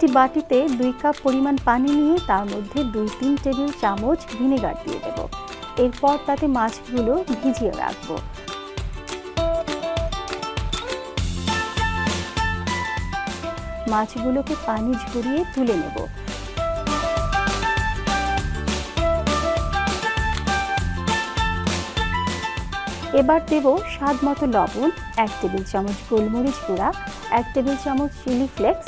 একটি বাটিতে 2 কাপ পরিমাণ পানি নিয়ে তার মধ্যে 2-3 টেবিল চামচ ভিনেগার দিয়ে দেব। এরপর তাতে মাছগুলো ভিজিয়ে রাখবো। মাছগুলোকে পানি ঝরিয়ে তুলে নেব। এবার দেব স্বাদ মতো লবণ, 1 টেবিল চামচ গোলমরিচ গুঁড়া, 1 টেবিল চামচ চিলি ফ্লেক্স,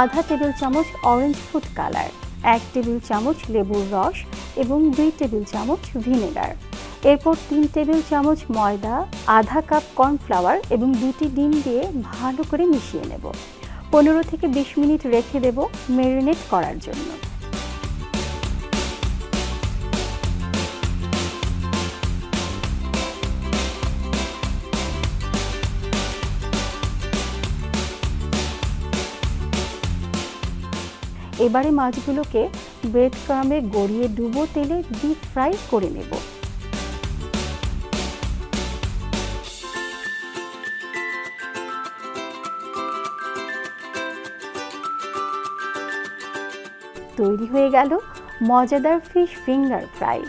আধা টেবিল চামচ অরেঞ্জ ফুড কালার, 1 টেবিল চামচ লেবুর রস এবং 2 টেবিল চামচ ভিনেগার। এরপর 3 টেবিল চামচ ময়দা, আধা কাপ কর্নফ্লাওয়ার এবং 2টি ডিম দিয়ে ভালো করে মিশিয়ে নেব। 15 থেকে 20 মিনিট রেখে দেব ম্যারিনেট করার জন্য। এবারে মাছগুলোকে ব্রেড ক্রাম্বে গড়িয়ে ডুবো তেলে ডিপ ফ্রাই করে নেব। তৈরি হয়ে গেল মজাদার ফিশ ফিঙ্গার ফ্রাই।